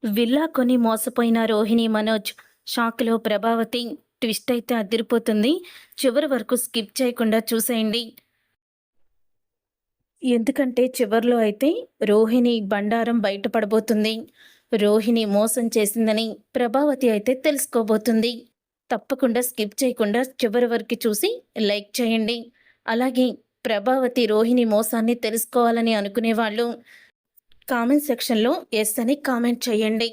Villa కొని మోసపోయిన రోహిణి, మనోజ్ షాక్‌లో ప్రభావతి. ట్విస్ట్ అయితే అదిరిపోతుంది. చివరి వరకు స్కిప్ చేయకుండా చూసేయండి. ఎందుకంటే చివర్లో అయితే రోహిణి బండారం బయటపడబోతుంది. రోహిణి మోసం చేసిందని ప్రభావతి అయితే తెలుసుకోబోతుంది. తప్పకుండా స్కిప్ చేయకుండా చివరి వరకు చూసి లైక్ చేయండి. అలాగే ప్రభావతి రోహిణి మోసాన్ని తెలుసుకోవాలని అనుకునేవాళ్ళు కామెంట్ సెక్షన్‌లో యెస్ అని కామెంట్ చేయండి.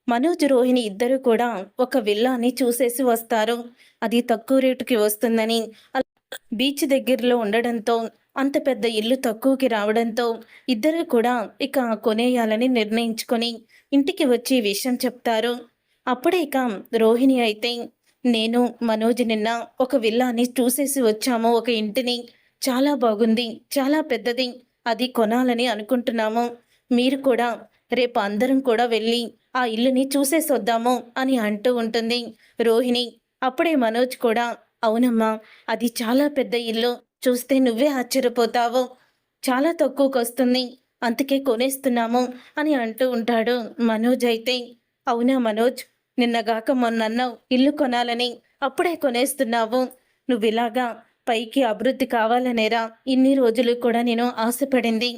మనోజ్, రోహిణి ఇద్దరూ కూడా ఒక విల్లాని చూసేసి వస్తారు. అది తక్కువ రేటుకి వస్తుందని, బీచ్ దగ్గరలో ఉండడంతో, అంత పెద్ద ఇల్లు తక్కువకి రావడంతో ఇద్దరూ కూడా ఇక కొనేయాలని నిర్ణయించుకొని ఇంటికి వచ్చి విషయం చెప్తారు. అప్పుడే ఇక రోహిణి అయితే, నేను మనోజ్ నిన్న ఒక విల్లాని చూసేసి వచ్చాము, ఒక ఇంటిని. చాలా బాగుంది, చాలా పెద్దది. అది కొనాలని అనుకుంటున్నాము. మీరు కూడా రేపు అందరం కూడా వెళ్ళి ఆ ఇల్లుని చూసేసొద్దాము అని అంటూ ఉంటుంది రోహిణి. అప్పుడే మనోజ్ కూడా, అవునమ్మా, అది చాలా పెద్ద ఇల్లు. చూస్తే నువ్వే ఆశ్చర్యపోతావు. చాలా తక్కువకొస్తుంది. అందుకే కొనేస్తున్నాము అని అంటూ ఉంటాడు. మనోజ్ అయితే, అవునా మనోజ్, నిన్నగాక మొన్నన్నావు ఇల్లు కొనాలని, అప్పుడే కొనేస్తున్నావు. నువ్విలాగా పైకి అభివృద్ధి కావాలనేరా ఇన్ని రోజులు కూడా నేను ఆశపడింది.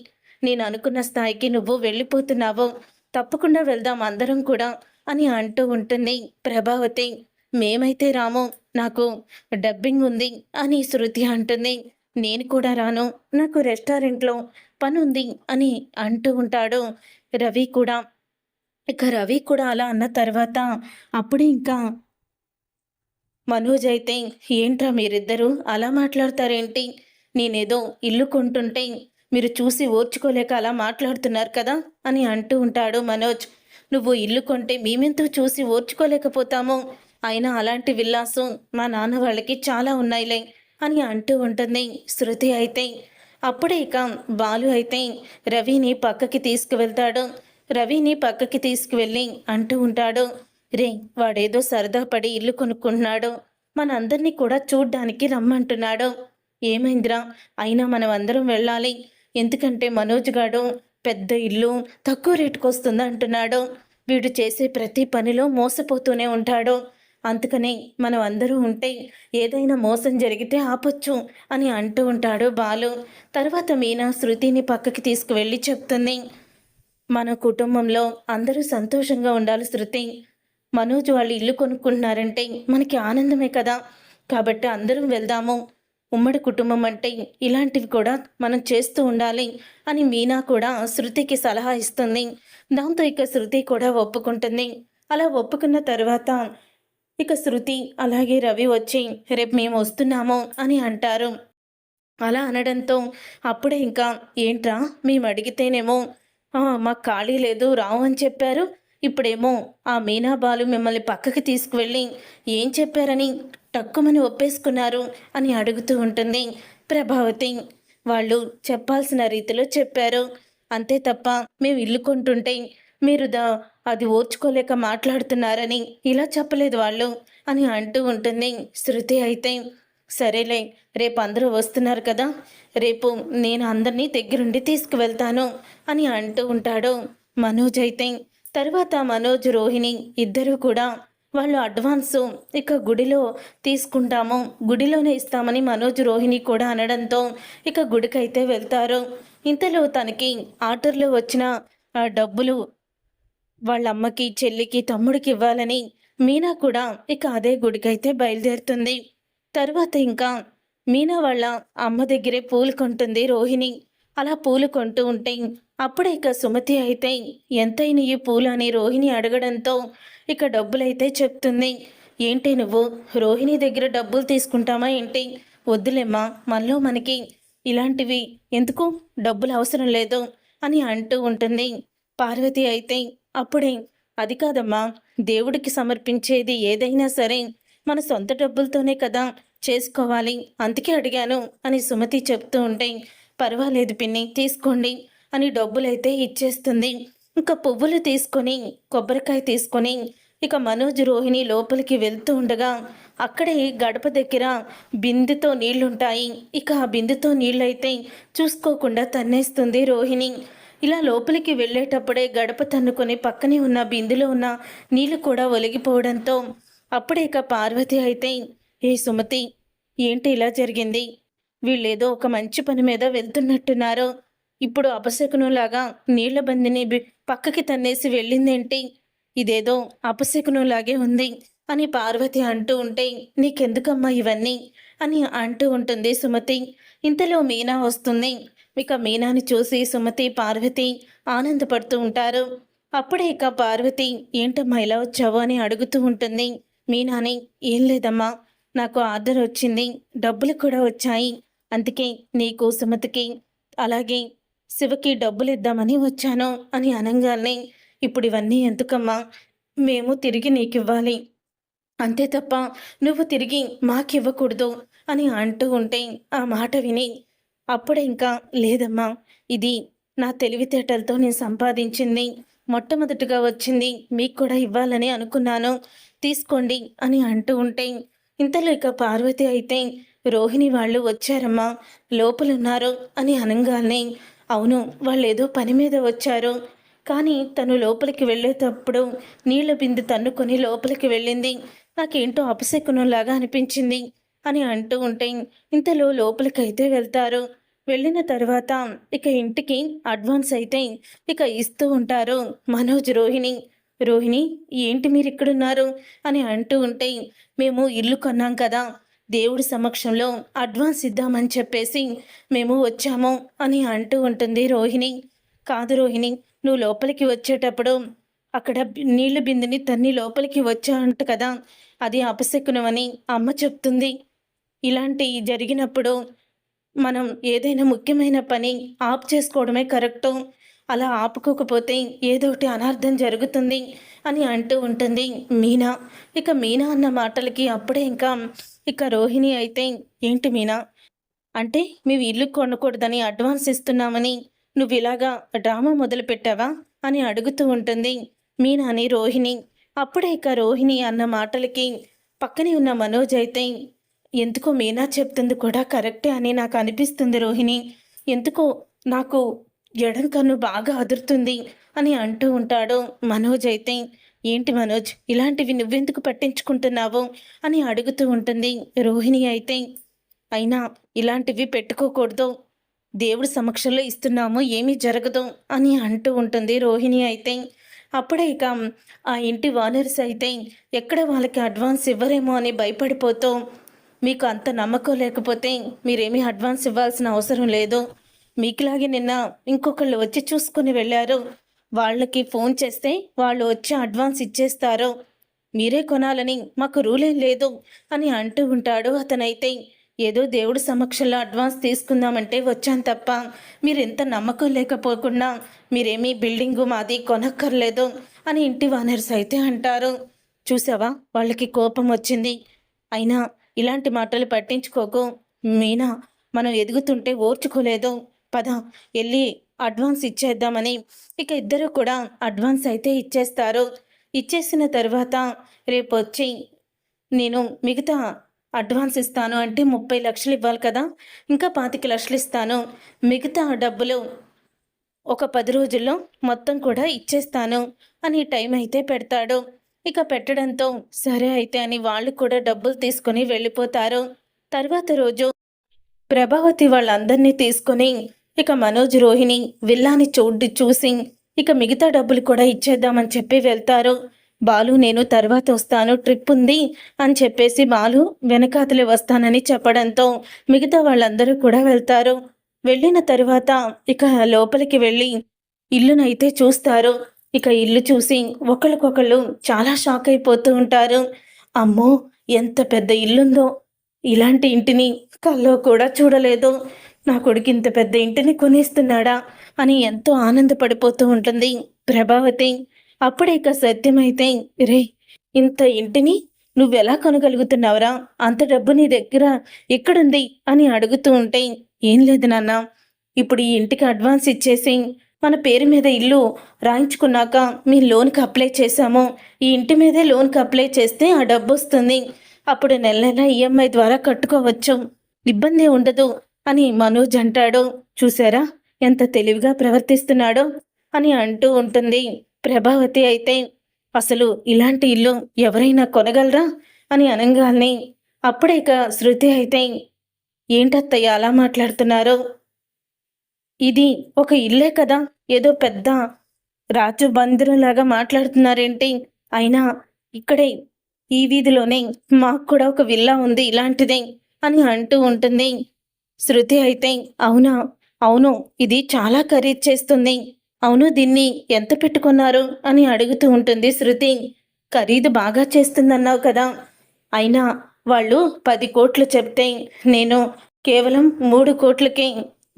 నేను అనుకున్న స్థాయికి నువ్వు వెళ్ళిపోతున్నావు. తప్పకుండా వెళ్దాం అందరం కూడా అని అంటూ ఉంటుంది ప్రభావతి. మేమైతే రాము, నాకు డబ్బింగ్ ఉంది అని శృతి అంటుంది. నేను కూడా రాను, నాకు రెస్టారెంట్లో పనుంది అని అంటూ ఉంటాడు రవి కూడా. ఇక రవి కూడా అలా అన్న తర్వాత అప్పుడే ఇంకా మనోజ్ అయితే, ఏంట్రా మీరిద్దరూ అలా మాట్లాడతారేంటి? నేనేదో ఇల్లు కొంటుంటే మీరు చూసి ఓర్చుకోలేక అలా మాట్లాడుతున్నారు కదా అని అంటూ ఉంటాడు మనోజ్. నువ్వు ఇల్లు కొంటే మేమెంతో చూసి ఓర్చుకోలేకపోతాము. అయినా అలాంటి విల్లాసు మా నాన్న వాళ్ళకి చాలా ఉన్నాయిలే అని అంటూ ఉంటుంది శృతి అయితే. అప్పుడే ఇక బాలు అయితే రవిని పక్కకి తీసుకువెళ్తాడు. రవిని పక్కకి తీసుకువెళ్ళి అంటూ ఉంటాడు, రే, వాడేదో సరదా పడి ఇల్లు కొనుక్కుంటున్నాడు, మనందరినీ కూడా చూడ్డానికి రమ్మంటున్నాడు. ఏమైందిరా, అయినా మనం అందరం వెళ్ళాలి. ఎందుకంటే మనోజ్ గాడు పెద్ద ఇల్లు తక్కువ రేటుకు వస్తుంది అంటున్నాడు. వీడు చేసే ప్రతి పనిలో మోసపోతూనే ఉంటాడు. అందుకనే మనం అందరూ ఉంటే ఏదైనా మోసం జరిగితే ఆపొచ్చు అని అంటూ ఉంటాడు బాలు. తర్వాత మీనా శృతిని పక్కకి తీసుకువెళ్ళి చెప్తుంది, మన కుటుంబంలో అందరూ సంతోషంగా ఉండాలి శృతి. మనోజ్ వాళ్ళు ఇల్లు కొనుక్కుంటున్నారంటే మనకి ఆనందమే కదా. కాబట్టి అందరం వెళ్దాము. ఉమ్మడి కుటుంబం అంటే ఇలాంటివి కూడా మనం చేస్తూ ఉండాలి అని మీనా కూడా శృతికి సలహా ఇస్తుంది. దాంతో ఇక శృతి కూడా ఒప్పుకుంటుంది. అలా ఒప్పుకున్న తర్వాత ఇక శృతి అలాగే రవి వచ్చి, రేపు మేము వస్తున్నాము అని అంటారు. అలా అనడంతో అప్పుడే ఇంకా, ఏంట్రా మేము అడిగితేనేమో మాకు ఖాళీ లేదు రావు అని చెప్పారు. ఇప్పుడేమో ఆ మీనా బాలు మిమ్మల్ని పక్కకి తీసుకువెళ్ళి ఏం చెప్పారని టక్కుమని ఒప్పేసుకున్నారు అని అడుగుతూ ఉంటుంది ప్రభావతి. వాళ్ళు చెప్పాల్సిన రీతిలో చెప్పారు, అంతే తప్ప మేము ఇల్లు కొంటుంటే మీరు అది ఓర్చుకోలేక మాట్లాడుతున్నారని ఇలా చెప్పలేదు వాళ్ళు అని అంటూ ఉంటుంది శృతి అయితే. సరేలే, రేపు అందరూ వస్తున్నారు కదా, రేపు నేను అందరినీ దగ్గరుండి తీసుకువెళ్తాను అని అంటూ ఉంటాడు మనోజ్ అయితే. తర్వాత మనోజ్, రోహిణి ఇద్దరూ కూడా వాళ్ళు అడ్వాన్సు ఇక గుడిలో తీసుకుంటాము, గుడిలోనే ఇస్తామని మనోజ్, రోహిణి కూడా అనడంతో ఇక గుడికైతే వెళ్తారు. ఇంతలో తనకి ఆర్డర్లో వచ్చిన డబ్బులు వాళ్ళ అమ్మకి, చెల్లికి, తమ్ముడికి ఇవ్వాలని మీనా కూడా ఇక అదే గుడికైతే బయలుదేరుతుంది. తర్వాత ఇంకా మీనా వాళ్ళ అమ్మ దగ్గరే పూలు కొంటుంది రోహిణి. అలా పూలు కొంటూ ఉంటే అప్పుడే ఇక సుమతి అయితే, ఎంతైనా ఈ పూలు అని రోహిణి అడగడంతో ఇక డబ్బులైతే చెప్తుంది. ఏంటి నువ్వు రోహిణి దగ్గర డబ్బులు తీసుకుంటామా ఏంటి? వద్దులేమ్మా, మనలో మనకి ఇలాంటివి ఎందుకు, డబ్బులు అవసరం లేదు అని అంటూ ఉంటుంది పార్వతి అయితే. అప్పుడే, అది కాదమ్మా, దేవుడికి సమర్పించేది ఏదైనా సరే మన సొంత డబ్బులతోనే కదా చేసుకోవాలి, అందుకే అడిగాను అని సుమతి చెప్తూ ఉంటే, పర్వాలేదు పిన్ని, తీసుకోండి అని డబ్బులైతే ఇచ్చేస్తుంది. ఇంకా పువ్వులు తీసుకొని, కొబ్బరికాయ తీసుకొని ఇక మనోజ్, రోహిణి లోపలికి వెళ్తూ ఉండగా అక్కడే గడప దగ్గర బిందెతో నీళ్లుంటాయి. ఇక ఆ బిందెతో నీళ్ళైతే చూసుకోకుండా తన్నేస్తుంది రోహిణి. ఇలా లోపలికి వెళ్ళేటప్పుడే గడప తన్నుకొని పక్కనే ఉన్న బిందులో ఉన్న నీళ్లు కూడా ఒలిగిపోవడంతో అప్పుడే ఇక పార్వతి అయితే, ఏ సుమతి, ఏంటి ఇలా జరిగింది? వీళ్ళేదో ఒక మంచి పని మీద వెళ్తున్నట్టున్నారు. ఇప్పుడు అపశకునంలాగా నీళ్ల బందిని పక్కకి తన్నేసి వెళ్ళిందేంటి? ఇదేదో అపశకునంలాగే ఉంది అని పార్వతి అంటూ ఉంటే, నీకెందుకమ్మా ఇవన్నీ అని అంటూ ఉంటుంది సుమతి. ఇంతలో మీనా వస్తుంది. ఇక మీనాని చూసి సుమతి, పార్వతి ఆనందపడుతూ ఉంటారు. అప్పుడే ఇక పార్వతి, ఏంటమ్మా ఇలా వచ్చావు అని అడుగుతూ ఉంటుంది మీనాని. ఏం లేదమ్మా, నాకు ఆర్డర్ వచ్చింది, డబ్బులు కూడా వచ్చాయి, అందుకే నీకు, సుమతికి, అలాగే శివకి డబ్బులు ఇద్దామని వచ్చాను అని అనగానే, ఇప్పుడు ఇవన్నీ ఎందుకమ్మా, మేము తిరిగి నీకివ్వాలి, అంతే తప్ప నువ్వు తిరిగి మాకివ్వకూడదు అని అంటూ ఉంటే ఆ మాట విని అప్పుడే ఇంకా, లేదమ్మా, ఇది నా తెలివితేటలతో నేను సంపాదించింది, మొట్టమొదటిగా వచ్చింది, మీకు కూడా ఇవ్వాలని అనుకున్నాను, తీసుకోండి అని అంటూ ఉంటే ఇంతలో ఇక పార్వతి అయితే, రోహిణి వాళ్ళు వచ్చారమ్మా, లోపలున్నారు అని అనగానే, అవును, వాళ్ళు ఏదో పని మీద వచ్చారు, కానీ తను లోపలికి వెళ్ళేటప్పుడు నీళ్ల బిందె తన్నుకొని లోపలికి వెళ్ళింది, నాకేంటో అపశకునంలాగా అనిపించింది అని అంటూ ఉంటే ఇంతలో లోపలికైతే వెళ్తారు. వెళ్ళిన తర్వాత ఇక ఇంటికి అడ్వాన్స్ అయితే ఇక ఇస్తూ ఉంటారు మనోజ్, రోహిణి. రోహిణి, ఏంటి మీరు ఇక్కడున్నారు అని అంటూ ఉంటే, మేము ఇల్లు కొన్నాం కదా, దేవుడి సమక్షంలో అడ్వాన్స్ ఇద్దామని చెప్పేసి మేము వచ్చాము అని అంటూ ఉంటుంది రోహిణి. కాదు రోహిణి, నువ్వు లోపలికి వచ్చేటప్పుడు అక్కడ నీళ్ల బిందెని తన్ని లోపలికి వచ్చావంట కదా, అది అపశకునమని అమ్మ చెప్తుంది. ఇలాంటి జరిగినప్పుడు మనం ఏదైనా ముఖ్యమైన పని ఆప్ చేసుకోవడమే కరెక్టు, అలా ఆపుకోకపోతే ఏదో ఒకటి అనార్థం జరుగుతుంది అని అంటూ ఉంటుంది మీనా. ఇక మీనా అన్న మాటలకి అప్పుడే ఇంకా ఇక రోహిణి అయితే, ఏంటి మీనా, అంటే మేము ఇల్లు కొనకూడదని అడ్వాన్స్ ఇస్తున్నామని నువ్వు ఇలాగా డ్రామా మొదలు పెట్టావా అని అడుగుతూ ఉంటుంది మీనాని రోహిణి. అప్పుడే ఇక రోహిణి అన్న మాటలకి పక్కనే ఉన్న మనోజ్ అయితే, ఎందుకో మీనా చెప్తుంది కూడా కరెక్టే అని నాకు అనిపిస్తుంది రోహిణి, ఎందుకో నాకు ఎడం కన్ను బాగా అదురుతుంది అని అంటూ ఉంటాడు మనోజ్ అయితే. ఏంటి మనోజ్, ఇలాంటివి నువ్వెందుకు పట్టించుకుంటున్నావు అని అడుగుతూ ఉంటుంది రోహిణి అయితే. అయినా ఇలాంటివి పెట్టుకోకూడదు, దేవుడి సమక్షంలో ఇస్తున్నాము, ఏమీ జరగదు అని అంటూ ఉంటుంది రోహిణి అయితే. అప్పుడే ఇక ఆ ఇంటి ఓనర్స్ అయితే ఎక్కడ వాళ్ళకి అడ్వాన్స్ ఇవ్వరేమో అని భయపడిపోతూ, మీకు అంత నమ్మకం లేకపోతే మీరేమీ అడ్వాన్స్ ఇవ్వాల్సిన అవసరం లేదు, మీకులాగే నిన్న ఇంకొకళ్ళు వచ్చి చూసుకుని వెళ్ళారు, వాళ్ళకి ఫోన్ చేస్తే వాళ్ళు వచ్చి అడ్వాన్స్ ఇచ్చేస్తారు, మీరే కొనాలని మాకు రూలేం లేదు అని అంటూ ఉంటాడు అతనైతే. ఏదో దేవుడి సమక్షంలో అడ్వాన్స్ తీసుకుందామంటే వచ్చాను తప్ప మీరు ఎంత నమ్మకం లేకపోకుండా మీరేమీ బిల్డింగు మాది కొనక్కర్లేదు అని ఇంటి ఓనర్స్ అయితే అంటారు. చూసావా, వాళ్ళకి కోపం వచ్చింది. అయినా ఇలాంటి మాటలు పట్టించుకోకు మీనా, మనం ఎదుగుతుంటే ఓర్చుకోలేదు, పద వెళ్ళి అడ్వాన్స్ ఇచ్చేద్దామని ఇక ఇద్దరు కూడా అడ్వాన్స్ అయితే ఇచ్చేస్తారు. ఇచ్చేసిన తర్వాత రేపు వచ్చి నేను మిగతా అడ్వాన్స్ ఇస్తాను అంటే 30 లక్షలు ఇవ్వాలి కదా, ఇంకా 25 లక్షలు ఇస్తాను, మిగతా డబ్బులు ఒక 10 రోజుల్లో మొత్తం కూడా ఇచ్చేస్తాను అని టైం అయితే పెడతాడు. ఇక పెట్టడంతో సరే అయితే అని వాళ్ళు కూడా డబ్బులు తీసుకొని వెళ్ళిపోతారు. తర్వాత రోజు ప్రభావతి వాళ్ళందరినీ తీసుకొని ఇక మనోజ్, రోహిణి విల్లాని చూసి ఇక మిగతా డబ్బులు కూడా ఇచ్చేద్దామని చెప్పి వెళ్తారు. బాలు, నేను తర్వాత వస్తాను, ట్రిప్ ఉంది అని చెప్పేసి బాలు వెనకాతలే వస్తానని చెప్పడంతో మిగతా వాళ్ళందరూ కూడా వెళ్తారు. వెళ్ళిన తర్వాత ఇక లోపలికి వెళ్ళి ఇల్లునైతే చూస్తారు. ఇక ఇల్లు చూసి ఒకళ్ళకొకళ్ళు చాలా షాక్ అయిపోతూ ఉంటారు. అమ్మో, ఎంత పెద్ద ఇల్లుందో, ఇలాంటి ఇంటిని కల్లో కూడా చూడలేదు, నా కొడుకు ఇంత పెద్ద ఇంటిని కొనేస్తున్నాడా అని ఎంతో ఆనందపడిపోతూ ఉంటుంది ప్రభావతి. అప్పుడే ఇక సత్యమైతే, రే, ఇంత ఇంటిని నువ్వెలా కొనగలుగుతున్నావురా, అంత డబ్బు నీ దగ్గర ఎక్కడుంది అని అడుగుతూ ఉంటే, ఏం లేదు నాన్న, ఇప్పుడు ఈ ఇంటికి అడ్వాన్స్ ఇచ్చేసి మన పేరు మీద ఇల్లు రాయించుకున్నాక మీ లోన్కి అప్లై చేశాము, ఈ ఇంటి మీదే లోన్కి అప్లై చేస్తే ఆ డబ్బు వస్తుంది, అప్పుడు నెల నెల ఈఎంఐ ద్వారా కట్టుకోవచ్చు, ఇబ్బంది ఉండదు అని మనోజ్ అంటాడు. చూసారా, ఎంత తెలివిగా ప్రవర్తిస్తున్నాడో అని అంటూ ఉంటుంది. ప్రభావతి అయితే అసలు ఇలాంటి ఇల్లు ఎవరైనా కొనగలరా అని అనంగాల్ని అప్పుడే ఇక శృతి అయితే ఏంటత్తయ్య అలా మాట్లాడుతున్నారు? ఇది ఒక ఇల్లే కదా! ఏదో పెద్ద రాజు బందరులాగా మాట్లాడుతున్నారేంటి? అయినా ఇక్కడే ఈ వీధిలోనే మాకు కూడా ఒక విల్లా ఉంది ఇలాంటిదే అని అంటూ ఉంటుంది. శృతి అయితే అవునా? అవును. ఇది చాలా ఖరీదు చేస్తుంది. అవును దీన్ని ఎంత పెట్టుకున్నారు? అని అడుగుతూ ఉంటుంది శృతి. ఖరీదు బాగా చేస్తుందన్నావు కదా! అయినా వాళ్ళు 10,00,00,000 చెప్తే నేను కేవలం 3,00,00,000కే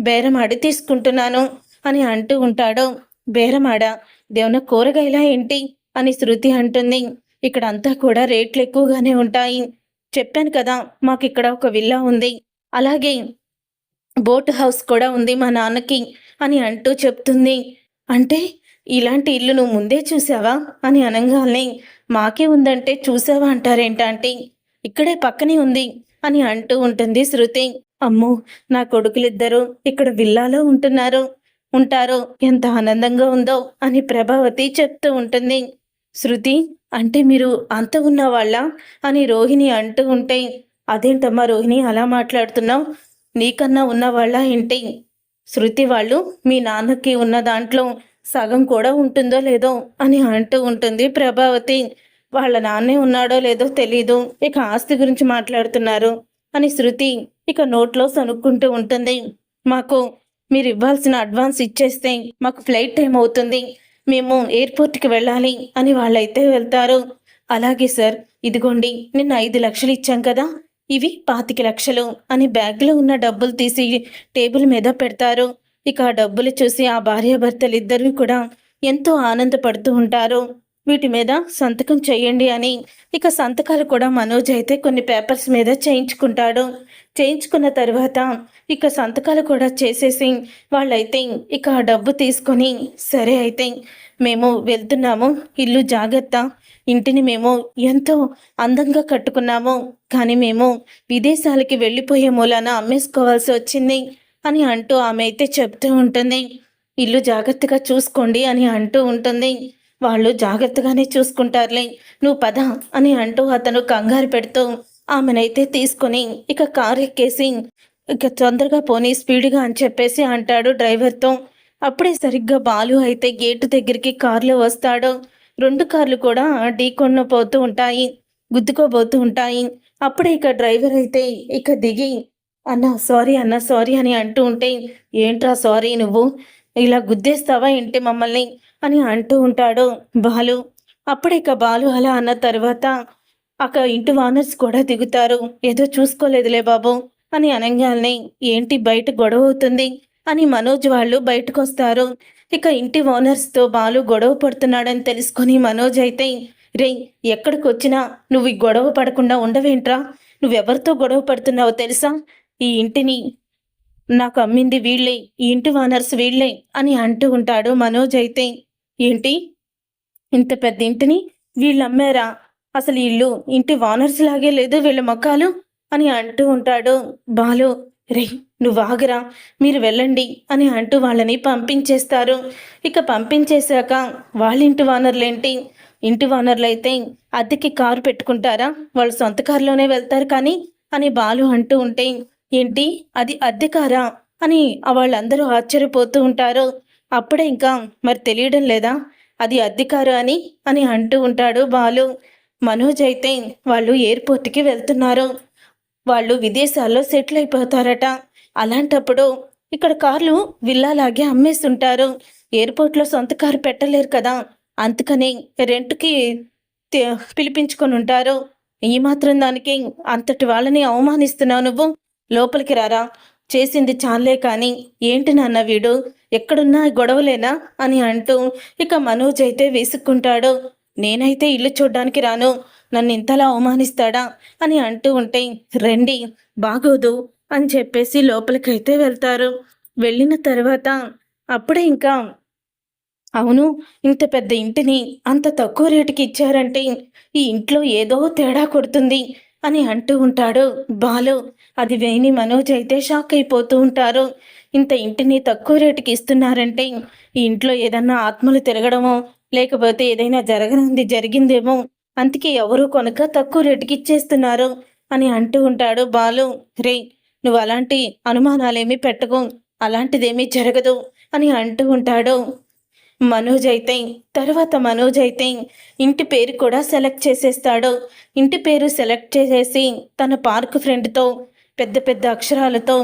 బేరమాడి తీసుకుంటున్నాను అని అంటూ ఉంటాడు. బేరమాడా? ఇదేమన్నా కూరగాయలా ఏంటి? అని శృతి అంటుంది. ఇక్కడంతా కూడా రేట్లు ఎక్కువగానే ఉంటాయి. చెప్పాను కదా మాకిక్కడ ఒక విల్లా ఉంది. అలాగే బోట్ హౌస్ కూడా ఉంది మా నాన్నకి అని అంటూ చెప్తుంది. అంటే ఇలాంటి ఇల్లు నువ్వు ముందే చూసావా? అని అనంగాల్నే మాకే ఉందంటే చూసావా అంటారేంటాంటీ? ఇక్కడే పక్కనే ఉంది అని అంటూ ఉంటుంది శృతి. అమ్మో! నా కొడుకులిద్దరూ ఇక్కడ విల్లాలో ఉంటారో ఎంత ఆనందంగా ఉందో అని ప్రభావతి చెప్తూ ఉంటుంది. శృతి అంటే మీరు అంత ఉన్నవాళ్ళా? అని రోహిణి అంటూ ఉంటే అదేంటమ్మా రోహిణి అలా మాట్లాడుతున్నావు? నీకన్నా ఉన్నవాళ్ళా ఏంటి? శృతి వాళ్ళు మీ నాన్నకి ఉన్న దాంట్లో సగం కూడా ఉంటుందో లేదో అని అంటూ ఉంటుంది ప్రభావతి. వాళ్ళ నాన్నే ఉన్నాడో లేదో తెలీదు, ఇక ఆస్తి గురించి మాట్లాడుతున్నారు అని శృతి ఇక నోట్లో సనుక్కుంటూ ఉంటుంది. మాకు మీరు ఇవ్వాల్సిన అడ్వాన్స్ ఇచ్చేస్తే మాకు ఫ్లైట్ టైం అవుతుంది, మేము ఎయిర్పోర్ట్కి వెళ్ళాలి అని వాళ్ళైతే వెళ్తారు. అలాగే సార్, ఇదిగోండి నిన్న 5,00,000 ఇచ్చాం కదా, ఇవి 25,00,000 అని బ్యాగ్లో ఉన్న డబ్బులు తీసి టేబుల్ మీద పెడతారు. ఇక ఆ డబ్బులు చూసి ఆ భార్యాభర్తలిద్దరూ కూడా ఎంతో ఆనందపడుతూ ఉంటారు. వీటి మీద సంతకం చేయండి అని ఇక సంతకాలు కూడా మనోజ్ అయితే కొన్ని పేపర్స్ మీద చేయించుకుంటాడు. చేయించుకున్న తర్వాత ఇక సంతకాలు కూడా చేసేసి వాళ్ళైతే ఇక ఆ డబ్బు తీసుకొని సరే అయితే మేము వెళ్తున్నాము, ఇల్లు జాగ్రత్త, ఇంటిని మేము ఎంతో అందంగా కట్టుకున్నాము, కానీ మేము విదేశాలకి వెళ్ళిపోయే మూలాన అమ్మేసుకోవాల్సి వచ్చింది అని అంటూ ఆమె అయితే చెప్తూ ఉంటుంది. ఇల్లు జాగ్రత్తగా చూసుకోండి అని అంటూ ఉంటుంది. వాళ్ళు జాగ్రత్తగానే చూసుకుంటారులే, నువ్వు పద అని అంటూ అతను కంగారు పెడుతూ ఆమెనైతే తీసుకొని ఇక కారు ఎక్కేసి ఇక తొందరగా పోనీ స్పీడ్గా అని చెప్పేసి అంటాడు డ్రైవర్తో. అప్పుడే సరిగ్గా బాలు అయితే గేటు దగ్గరికి కారులో వస్తాడు. 2 కార్లు కూడా ఢీకొన్న పోతూ ఉంటాయి, గుద్దుకోబోతూ ఉంటాయి. అప్పుడే ఇక డ్రైవర్ అయితే ఇక దిగి అన్న సారీ అని అంటూ ఉంటే ఏంట్రా సారీ నువ్వు, ఇలా గుద్దేస్తావా ఏంటి మమ్మల్ని అని అంటూ ఉంటాడు బాలు. అప్పుడిక బాలు అలా అన్న తర్వాత అక్కడ ఇంటి ఓనర్స్ కూడా దిగుతారు. ఏదో చూసుకోలేదులే బాబు అని అనంగాల్నే ఏంటి బయట గొడవ అవుతుంది అని మనోజ్ వాళ్ళు బయటకొస్తారు. ఇక ఇంటి ఓనర్స్తో బాలు గొడవ పడుతున్నాడని తెలుసుకొని మనోజ్ అయితే రే ఎక్కడికొచ్చినా నువ్వు ఈ గొడవ పడకుండా ఉండవేంట్రా, నువ్వెవరితో గొడవ పడుతున్నావో తెలుసా, ఈ ఇంటిని నాకు అమ్మింది వీళ్ళే, ఈ ఇంటి ఓనర్స్ వీళ్ళే అని అంటూ ఉంటాడు మనోజ్ అయితే. ఏంటి, ఇంత పెద్ద ఇంటిని వీళ్ళు అమ్మారా? అసలు ఇల్లు ఇంటి ఓనర్స్ లాగే లేదు వీళ్ళ మొఖాలు అని అంటూ ఉంటాడు బాలు. రే నువ్వు ఆగరా, మీరు వెళ్ళండి అని అంటూ వాళ్ళని పంపించేస్తారు. ఇక పంపించేశాక వాళ్ళ ఇంటి ఓనర్లేంటి, ఇంటి ఓనర్లు అయితే అద్దెకి కారు పెట్టుకుంటారా, వాళ్ళు సొంత కారులోనే వెళ్తారు కానీ అని బాలు అంటూ ఉంటే ఏంటి అది అద్దె కారా అని వాళ్ళందరూ ఆశ్చర్యపోతూ ఉంటారు. అప్పుడే ఇంకా మరి తెలియడం లేదా అది అద్దె కారు అని అని అంటూ ఉంటాడు బాలు. మనోజ్ అయితే వాళ్ళు ఎయిర్పోర్ట్కి వెళ్తున్నారు, వాళ్ళు విదేశాల్లో సెటిల్ అయిపోతారట. అలాంటప్పుడు ఇక్కడ కార్లు విల్లాలాగే అమ్మేస్తుంటారు, ఎయిర్పోర్ట్లో సొంత కారు పెట్టలేరు కదా, అందుకని రెంట్కి పిలిపించుకొని ఉంటారు. ఈ మాత్రం దానికి అంతటి వాళ్ళని అవమానిస్తున్నావు నువ్వు, లోపలికి రారా, చేసింది చాలే కానీ ఏంటి నాన్న వీడు, ఎక్కడున్నా గొడవలేనా అని అంటూ ఇక మనోజ్ అయితే విసుక్కుంటాడు. నేనైతే ఇల్లు చూడ్డానికి రాను, నన్ను ఇంతలా అవమానిస్తాడా అని అంటూ ఉంటే రండి బాగోదు అని చెప్పేసి లోపలికైతే వెళ్తారు. వెళ్ళిన తర్వాత అప్పుడే ఇంకా అవును, ఇంత పెద్ద ఇంటిని అంత తక్కువ రేటుకి ఇచ్చారంటే ఈ ఇంట్లో ఏదో తేడా కొడుతుంది అని అంటూ ఉంటాడు బాలు. అది విని మనోజ్ అయితే షాక్ అయిపోతూ ఉంటారు. ఇంత ఇంటిని తక్కువ రేటుకి ఇస్తున్నారంటే ఈ ఇంట్లో ఏదన్నా ఆత్మలు తిరగడమో లేకపోతే ఏదైనా జరిగిందేమో, అందుకే ఎవరు కొనక తక్కువ రేటుకి ఇచ్చేస్తున్నారు అని అంటూ ఉంటాడు బాలు. రే, నువ్వు అలాంటి అనుమానాలేమీ పెట్టుకో, అలాంటిదేమీ జరగదు అని అంటూ ఉంటాడు మనోజ్ అయితే ఇంటి పేరు కూడా సెలెక్ట్ చేసేస్తాడు. ఇంటి పేరు సెలెక్ట్ చేసేసి తన పార్క్ ఫ్రెండ్తో పెద్ద పెద్ద అక్షరాలతో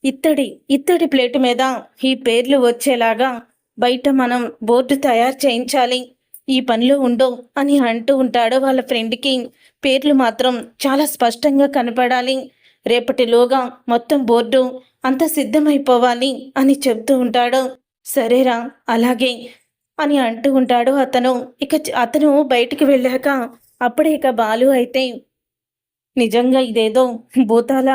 ఇత్తడి ప్లేటు మీద ఈ పేర్లు వచ్చేలాగా బయట మనం బోర్డు తయారు చేయించాలి, ఈ పనిలో ఉండు అని అంటూ ఉంటాడు వాళ్ళ ఫ్రెండ్కి. పేర్లు మాత్రం చాలా స్పష్టంగా కనపడాలి, రేపటిలోగా మొత్తం బోర్డు అంత సిద్ధమైపోవాలి అని చెప్తూ ఉంటాడు. సరేరా, అలాగే అని అంటూ ఉంటాడు అతను. అతను బయటికి వెళ్ళాక అప్పుడే బాలు అయితే నిజంగా ఇదేదో భూతాల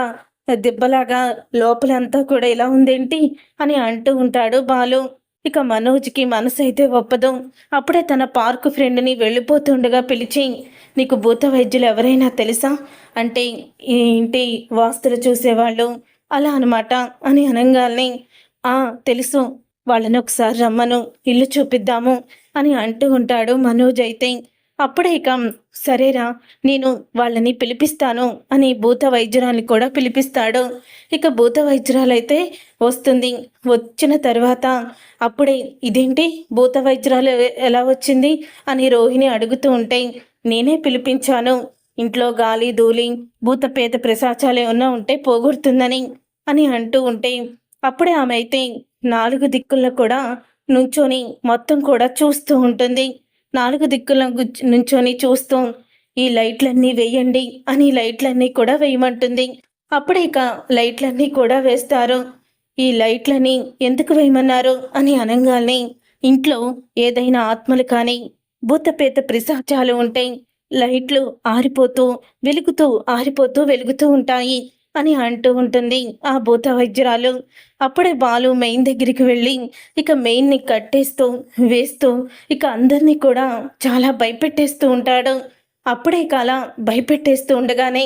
దెబ్బలాగా లోపలంతా కూడా ఇలా ఉందేంటి అని అంటూ ఉంటాడు బాలు. మనోజ్కి మనసు అయితే ఒప్పదు. అప్పుడే తన పార్క్ ఫ్రెండ్ని వెళ్ళిపోతుండగా పిలిచి, నీకు భూత వైద్యులు ఎవరైనా తెలుసా అంటే, ఈ ఇంటి వాస్తులు చూసేవాళ్ళు అలా అనమాట అని అనగానే, తెలుసు, వాళ్ళని ఒకసారి రమ్మను, ఇల్లు చూపిద్దాము అని అంటూ ఉంటాడు మనోజ్ అయితే. అప్పుడే సరేరా, నేను వాళ్ళని పిలిపిస్తాను అని భూత వైద్యురాల్ని కూడా పిలిపిస్తాడు. భూత వైద్యురాలైతే వస్తుంది. వచ్చిన తర్వాత అప్పుడే ఇదేంటి భూత వైద్యురాలు ఎలా వచ్చింది అని రోహిణి అడుగుతూ ఉంటే, నేనే పిలిపించాను, ఇంట్లో గాలి ధూళి భూత పేద పిశాచాలు ఏమన్నా ఉంటే పోగొడుతుందని అని అంటూ ఉంటే, అప్పుడే ఆమె అయితే 4 దిక్కుల్లో కూడా నుంచొని మొత్తం కూడా చూస్తూ ఉంటుంది. 4 దిక్కుల నుంచొని చూస్తూ ఈ లైట్లన్నీ వేయండి అని లైట్లన్నీ కూడా వేయమంటుంది. అప్పుడే లైట్లన్నీ కూడా వేస్తారు. ఈ లైట్లని ఎందుకు వేయమన్నారు అని అనగానే, ఇంట్లో ఏదైనా ఆత్మలు కానీ భూతపేత పిశాచాలు ఉంటే లైట్లు ఆరిపోతూ వెలుగుతూ ఉంటాయి అని అంటూ ఉంటుంది ఆ భూత వైద్యురాలు. అప్పుడే బాలు మెయిన్ దగ్గరికి వెళ్ళి మెయిన్ని కట్టేస్తూ వేస్తూ అందరినీ కూడా చాలా భయపెట్టేస్తూ ఉంటాడు. అప్పుడే అలా భయపెట్టేస్తూ ఉండగానే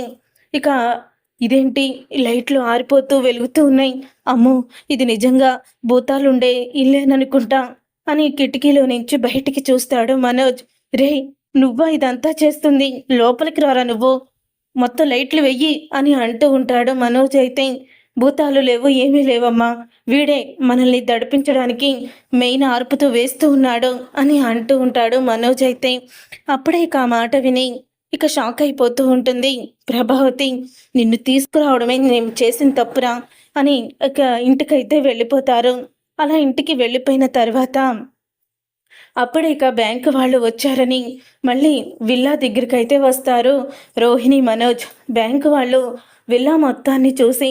ఇదేంటి లైట్లు ఆరిపోతూ వెలుగుతూ ఉన్నాయి, అమ్మో ఇది నిజంగా భూతాలుండే ఇల్లేననుకుంటా అని కిటికీలో నుంచి బయటికి చూస్తాడు మనోజ్. రే, నువ్వా ఇదంతా చేస్తుంది, లోపలికి రారా నువ్వు, మొత్తం లైట్లు వెయ్యి అని అంటూ ఉంటాడు మనోజ్ అయితే. భూతాలు లేవు, ఏమీ లేవమ్మా, వీడే మనల్ని దడిపించడానికి మెయిన్ ఆర్పుతూ వేస్తూ ఉన్నాడు అని అంటూ ఉంటాడు మనోజ్ అయితే. అప్పుడే ఆ మాట విని షాక్ అయిపోతూ ఉంటుంది ప్రభావతి. నిన్ను తీసుకురావడమే నేను చేసిన తప్పురా అని ఇంటికైతే వెళ్ళిపోతారు. అలా ఇంటికి వెళ్ళిపోయిన తర్వాత అప్పుడే బ్యాంకు వాళ్ళు వచ్చారని మళ్ళీ విల్లా దగ్గరికైతే వస్తారు రోహిణి మనోజ్. బ్యాంకు వాళ్ళు విల్లా మొత్తాన్ని చూసి,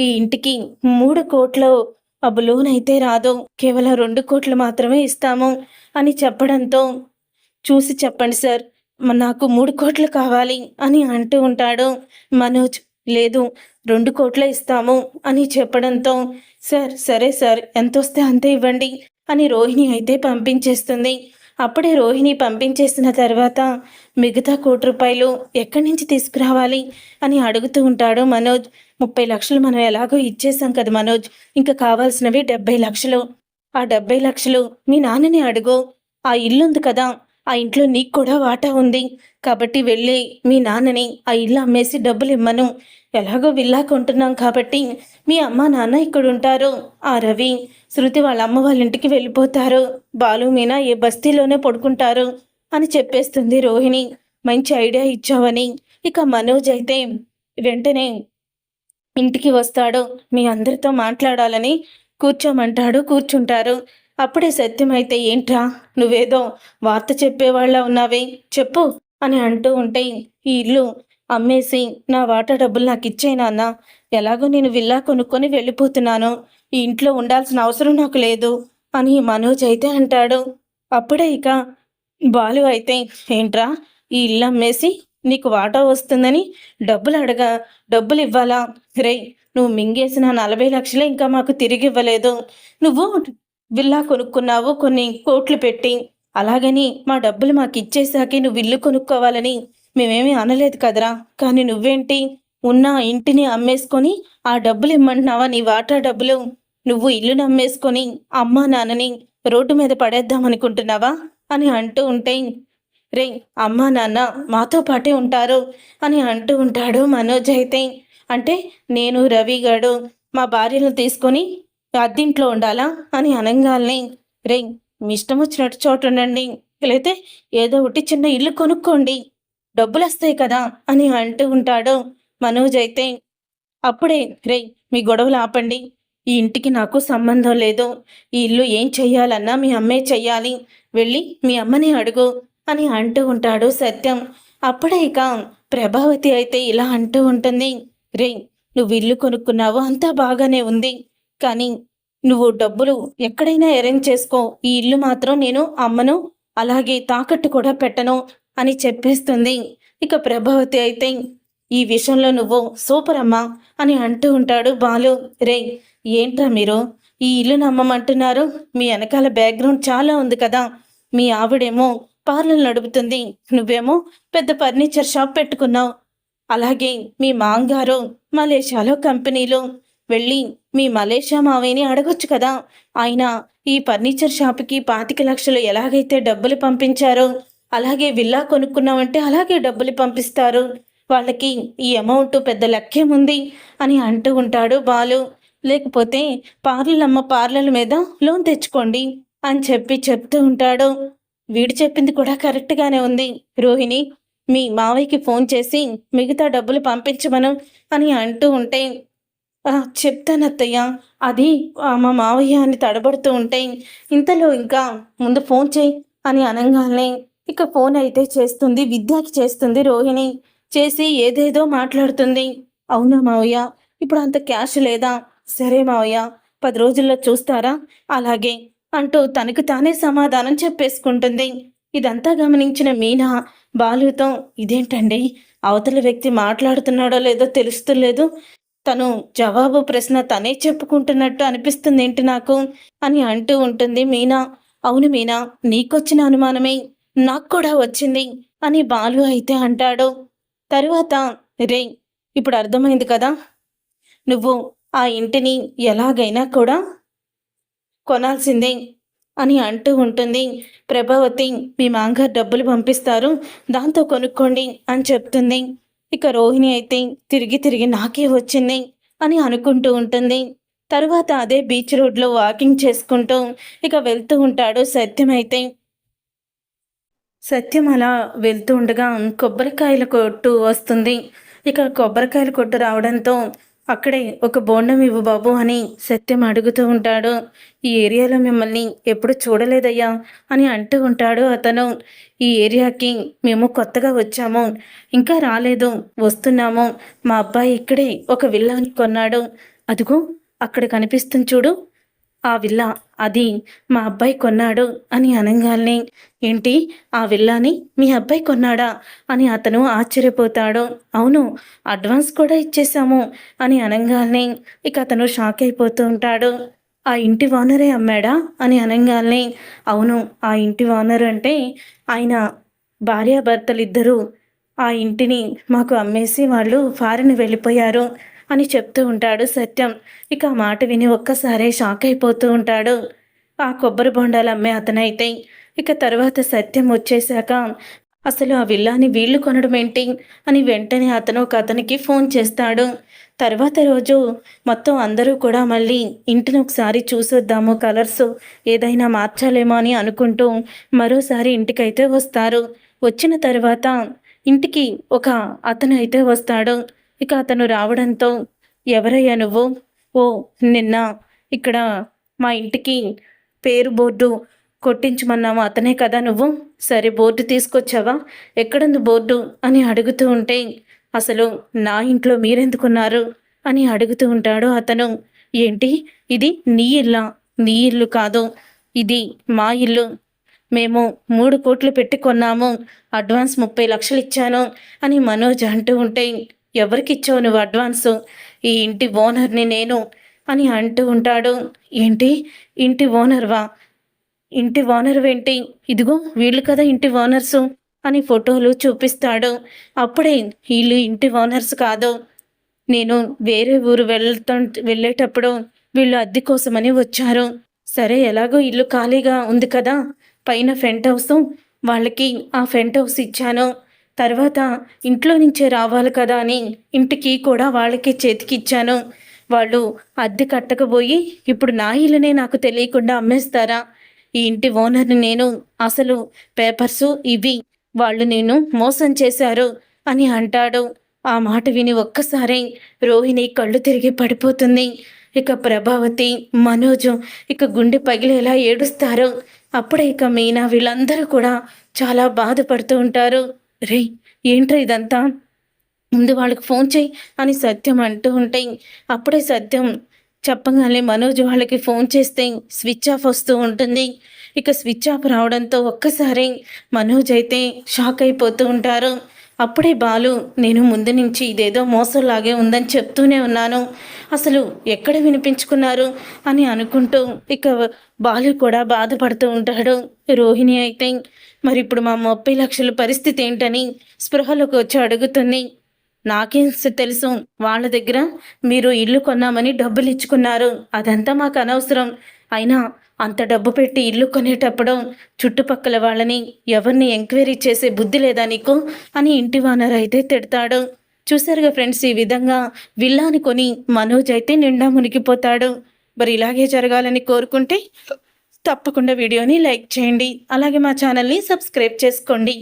ఈ ఇంటికి 3 కోట్లు లోన్ అయితే రాదు, కేవలం 2 కోట్లు మాత్రమే ఇస్తాము అని చెప్పడంతో, చూసి చెప్పండి సార్, నాకు 3 కోట్లు కావాలి అని అంటూ ఉంటాడు మనోజ్. లేదు, 2 కోట్లే ఇస్తాము అని చెప్పడంతో, సరే సార్, ఎంత వస్తే అంతే ఇవ్వండి అని రోహిణి అయితే పంపించేస్తుంది. అప్పుడే రోహిణి పంపించేసిన తర్వాత మిగతా 1 కోటి రూపాయలు ఎక్కడి నుంచి తీసుకురావాలి అని అడుగుతూ ఉంటాడు మనోజ్. 30 లక్షలు మనం ఎలాగో ఇచ్చేసాం కదా మనోజ్, ఇంకా కావాల్సినవి 70 లక్షలు. ఆ 70 లక్షలు మీ నాన్నని అడుగు, ఆ ఇల్లుంది కదా, ఆ ఇంట్లో నీకు కూడా వాటా ఉంది కాబట్టి వెళ్ళి మీ నాన్నని ఆ ఇల్లు అమ్మేసి డబ్బులు ఇమ్మను. ఎలాగో విల్లా కొంటున్నాం కాబట్టి మీ అమ్మ నాన్న ఇక్కడ ఉంటారు, ఆ రవి శృతి వాళ్ళ అమ్మ వాళ్ళ ఇంటికి వెళ్ళిపోతారు, బాలు మీనా ఏ బస్తీలోనే పడుకుంటారు అని చెప్పేస్తుంది రోహిణి. మంచి ఐడియా ఇచ్చావని మనోజ్ అయితే వెంటనే ఇంటికి వస్తాడు. మీ అందరితో మాట్లాడాలని కూర్చోమంటాడు. కూర్చుంటారు. అప్పుడే సత్యమైతే, ఏంట్రా నువ్వేదో వార్త చెప్పేవాళ్ళ ఉన్నావే, చెప్పు అని అంటూ ఉంటే, ఈ ఇల్లు అమ్మేసి నా వాటా డబ్బులు నాకు ఇచ్చేయి నాన్న, ఎలాగో నేను విల్లా కొనుక్కొని వెళ్ళిపోతున్నాను, ఈ ఇంట్లో ఉండాల్సిన అవసరం నాకు లేదు అని మనోజ్ అయితే అంటాడు. అప్పుడే బాలు అయితే, ఏంట్రా ఈ ఇల్లు అమ్మేసి నీకు వాటా వస్తుందని డబ్బులు ఇవ్వాలా? రే, నువ్వు మింగేసిన 40 లక్షలే ఇంకా మాకు తిరిగి ఇవ్వలేదు. నువ్వు విల్లా కొనుక్కున్నావు కొన్ని కోట్లు పెట్టి, అలాగని మా డబ్బులు మాకు ఇచ్చేసాకే నువ్వు ఇల్లు కొనుక్కోవాలని మేమేమీ అనలేదు కదరా. కానీ నువ్వేంటి ఉన్న ఇంటిని అమ్మేసుకొని ఆ డబ్బులు ఇమ్మంటున్నావా, నీ వాటా డబ్బులు నువ్వు ఇల్లు నమ్మేసుకొని అమ్మా నాన్నని రోడ్డు మీద పడేద్దామనుకుంటున్నావా అని అంటూ ఉంటే, రే అమ్మా నాన్న మాతో పాటే ఉంటారు అని అంటూ ఉంటాడు మనోజ్ అయితే. అంటే నేను రవి గాడు మా భార్యను తీసుకొని అద్దింట్లో ఉండాలా అని అనంగాల్ని, రే మీ ఇష్టం వచ్చినట్టు చోటు ఉండండి, లేతే ఏదో ఒకటి చిన్న ఇల్లు కొనుక్కోండి, డబ్బులొస్తాయి కదా అని అంటూ ఉంటాడు మనోజ్ అయితే. అప్పుడే రే మీ గొడవలు ఆపండి, ఈ ఇంటికి నాకు సంబంధం లేదు, ఈ ఇల్లు ఏం చెయ్యాలన్నా మీ అమ్మే చెయ్యాలి, వెళ్ళి మీ అమ్మని అడుగు అని అంటూ ఉంటాడు సత్యం. అప్పుడే ఇక ప్రభావతి అయితే ఇలా అంటూ ఉంటుంది, రే నువ్వు ఇల్లు కొనుక్కున్నావు అంతా బాగానే ఉంది, కానీ నువ్వు డబ్బులు ఎక్కడైనా అరేంజ్ చేసుకో, ఈ ఇల్లు మాత్రం నేను అమ్మను, అలాగే తాకట్టు కూడా పెట్టను అని చెప్పేస్తుంది. ఇక ప్రభావతి అయితే, ఈ విషయంలో నువ్వు సూపర్ అమ్మా అని అంటూ ఉంటాడు బాలు. రే ఏంట్రా మీరు ఈ ఇల్లు నమ్మమంటున్నారు, మీ వెనకాల బ్యాక్గ్రౌండ్ చాలా ఉంది కదా, మీ ఆవిడేమో పార్లర్ నడుపుతుంది, నువ్వేమో పెద్ద ఫర్నిచర్ షాప్ పెట్టుకున్నావు, అలాగే మీ మాంగారు మలేషియాలో కంపెనీలు, వెళ్ళి మీ మలేషియా మావయ్యని అడగొచ్చు కదా, ఆయన ఈ ఫర్నిచర్ షాప్కి 25 లక్షలు ఎలాగైతే డబ్బులు పంపించారో అలాగే విల్లా కొనుక్కున్నామంటే అలాగే డబ్బులు పంపిస్తారు, వాళ్ళకి ఈ అమౌంట్ పెద్ద లెక్కేముంది అని అంటూ ఉంటాడు బాలు. లేకపోతే పార్లర్ల మీద లోన్ తెచ్చుకోండి అని చెప్తూ ఉంటాడు. వీడు చెప్పింది కూడా కరెక్ట్గానే ఉంది రోహిణి, మీ మావయ్యకి ఫోన్ చేసి మిగతా డబ్బులు పంపించమను అని అంటూ ఉంటే, చెప్తానత్తయ్య, అది మా మావయ్య అని తడబడుతూ ఉంటే, ఇంతలో ఇంకా ముందు ఫోన్ చేయి అని అనగానే ఇక ఫోన్ అయితే చేస్తుంది, విద్యకి చేస్తుంది రోహిణి. చేసి ఏదేదో మాట్లాడుతుంది. అవునా మావయ్య, ఇప్పుడు అంత క్యాష్ లేదా, సరే మావయ్య 10 రోజుల్లో చూస్తారా, అలాగే అంటూ తనకు తానే సమాధానం చెప్పేసుకుంటుంది. ఇదంతా గమనించిన మీనా బాలుతో, ఇదేంటండి అవతల వ్యక్తి మాట్లాడుతున్నాడో లేదో తెలుస్తలేదు, తను జవాబు ప్రశ్న తనే చెప్పుకుంటున్నట్టు అనిపిస్తుంది ఏంటి నాకు అని అంటూ ఉంటుంది మీనా. అవును మీనా, నీకొచ్చిన అనుమానమే నాకు కూడా వచ్చింది అని బాలు అయితే అంటాడు. తరువాత, రే ఇప్పుడు అర్థమైంది కదా, నువ్వు ఆ ఇంటిని ఎలాగైనా కూడా కొనాల్సిందే అని అంటూ ఉంటుంది ప్రభావతి. మీ మాంగారు డబ్బులు పంపిస్తారు, దాంతో కొనుక్కోండి అని చెప్తుంది. ఇక రోహిణి అయితే తిరిగి తిరిగి నాకే వచ్చింది అని అనుకుంటూ ఉంటుంది. తరువాత అదే బీచ్ రోడ్లో వాకింగ్ చేసుకుంటూ ఇక వెళ్తూ ఉంటాడు సత్యం అయితే. సత్యం అలా వెళ్తూ ఉండగా కొబ్బరికాయల కొట్టు వస్తుంది. ఇక కొబ్బరికాయల కొట్టు రావడంతో అక్కడే ఒక బోండం ఇవ్వు బాబు అని సత్యం అడుగుతూ ఉంటాడు. ఈ ఏరియాలో మిమ్మల్ని ఎప్పుడు చూడలేదయ్యా అని అంటూ ఉంటాడు అతను. ఈ ఏరియాకి మేము కొత్తగా వచ్చాము, ఇంకా రాలేదు, వస్తున్నాము, మా అబ్బాయి ఇక్కడే ఒక విల్లాని కొన్నాడు, అదిగో అక్కడ కనిపిస్తుంది చూడు ఆ విల్లా, అది మా అబ్బాయి కొన్నాడు అని అనగానే, ఏంటి ఆ విల్లాని మీ అబ్బాయి కొన్నాడా అని అతను ఆశ్చర్యపోతాడు. అవును, అడ్వాన్స్ కూడా ఇచ్చేశాము అని అనగానే ఇక అతను షాక్ అయిపోతూ ఉంటాడు. ఆ ఇంటి ఓనరే అమ్మాడా అని అనగానే, అవును ఆ ఇంటి ఓనర్ అంటే ఆయన భార్యాభర్తలిద్దరూ ఆ ఇంటిని మాకు అమ్మేసి వాళ్ళు ఫారెన్ వెళ్ళిపోయారు అని చెప్తూ ఉంటాడు సత్యం. ఇక ఆ మాట విని ఒక్కసారే షాక్ అయిపోతూ ఉంటాడు ఆ కొబ్బరి బొండాలు అమ్మే అతనైతే. ఇక తర్వాత సత్యం వచ్చేశాక అసలు ఆ విల్లాని వీళ్ళు కొనడం ఏంటి అని వెంటనే అతను ఒక అతనికి ఫోన్ చేస్తాడు. తర్వాత రోజు మొత్తం అందరూ కూడా మళ్ళీ ఇంటిని ఒకసారి చూసొద్దాము, కలర్స్ ఏదైనా మార్చాలేమో అని అనుకుంటూ మరోసారి ఇంటికైతే వస్తారు. వచ్చిన తర్వాత ఇంటికి ఒక అతను అయితే వస్తాడు. ఇక అతను రావడంతో, ఎవరయ్యా నువ్వు, ఓ నిన్న ఇక్కడ మా ఇంటికి పేరు బోర్డు కొట్టించమన్నాము అతనే కదా నువ్వు, సరే బోర్డు తీసుకొచ్చావా, ఎక్కడుంది బోర్డు అని అడుగుతూ ఉంటే, అసలు నా ఇంట్లో మీరెందుకున్నారు అని అడుగుతూ ఉంటాడు అతను. ఏంటి ఇది నీ ఇల్లా, నీ ఇల్లు కాదు, ఇది మా ఇల్లు, మేము 3 కోట్లు పెట్టి కొన్నాము, అడ్వాన్స్ 30 లక్షలు ఇచ్చాను అని మనోజ్ అంటూ ఉంటే, ఎవరికిచ్చావు నువ్వు అడ్వాన్సు, ఈ ఇంటి ఓనర్ని నేను అని అంటూ ఉంటాడు. ఏంటి ఇంటి ఓనర్వా, ఇంటి ఓనర్ ఏంటి, ఇదిగో వీళ్ళు కదా ఇంటి ఓనర్సు అని ఫోటోలు చూపిస్తాడు. అప్పుడే వీళ్ళు ఇంటి ఓనర్స్ కాదు, నేను వేరే ఊరు వెళ్ళేటప్పుడు వీళ్ళు అద్దె కోసమని వచ్చారు. సరే ఎలాగో ఇల్లు ఖాళీగా ఉంది కదా, పైన పెంట్ హౌస్ వాళ్ళకి ఆ పెంట్ హౌస్ ఇచ్చాను. తర్వాత ఇంట్లో నుంచే రావాలి కదా అని ఇంటికి కూడా వాళ్ళకే చేతికిచ్చాను. వాళ్ళు అద్దె కట్టకపోయి ఇప్పుడు నా ఇల్లునే నాకు తెలియకుండా అమ్మేస్తారా? ఈ ఇంటి ఓనర్ని నేను. అసలు పేపర్సు ఇవి వాళ్ళు నేను మోసం చేశారు అని అంటాడు. ఆ మాట విని ఒక్కసారి రోహిణి కళ్ళు తిరిగి పడిపోతుంది. ఇక ప్రభావతి, మనోజు ఇక గుండె పగిలేలా ఏడుస్తారు. అప్పుడే ఇక మీనా వీళ్ళందరూ కూడా చాలా బాధపడుతూ ఉంటారు. రే, ఏంట్రా ఇదంతా, ముందు వాళ్ళకి ఫోన్ చేయి అని సత్యం అంటూ ఉంటే అప్పుడే సత్యం చెప్పగానే మనోజ్ వాళ్ళకి ఫోన్ చేస్తే స్విచ్ ఆఫ్ వస్తూ ఉంటుంది. ఇక స్విచ్ ఆఫ్ రావడంతో ఒక్కసారి మనోజ్ అయితే షాక్ అయిపోతూ ఉంటారు. అప్పుడే బాలు, నేను ముందు నుంచి ఇదేదో మోసంలాగే ఉందని చెప్తూనే ఉన్నాను, అసలు ఎక్కడ వినిపించుకున్నారు అని అనుకుంటూ ఇక బాలు కూడా బాధపడుతూ ఉంటాడు. రోహిణి అయితే మరి ఇప్పుడు మా 30 లక్షల పరిస్థితి ఏంటని స్పృహలోకి వచ్చి అడుగుతుంది. నాకేం తెలుసు, వాళ్ళ దగ్గర మీరు ఇల్లు కొన్నామని డబ్బులు ఇచ్చుకున్నారు, అదంతా మాకు అనవసరం. అయినా అంత డబ్బు పెట్టి ఇల్లు కొనేటప్పుడు చుట్టుపక్కల వాళ్ళని ఎవరిని ఎంక్వైరీ చేసే బుద్ధి లేదా నీకు అని ఇంటి ఓనర్ అయితే తిడతాడు. చూసారుగా ఫ్రెండ్స్, ఈ విధంగా విల్లాని కొని మనోజ్ అయితే నిండా మునిగిపోతాడు. మరి ఇలాగే జరగాలని కోరుకుంటే తప్పకుండా వీడియోని లైక్ చేయండి, అలాగే మా ఛానల్ని సబ్స్క్రైబ్ చేసుకోండి.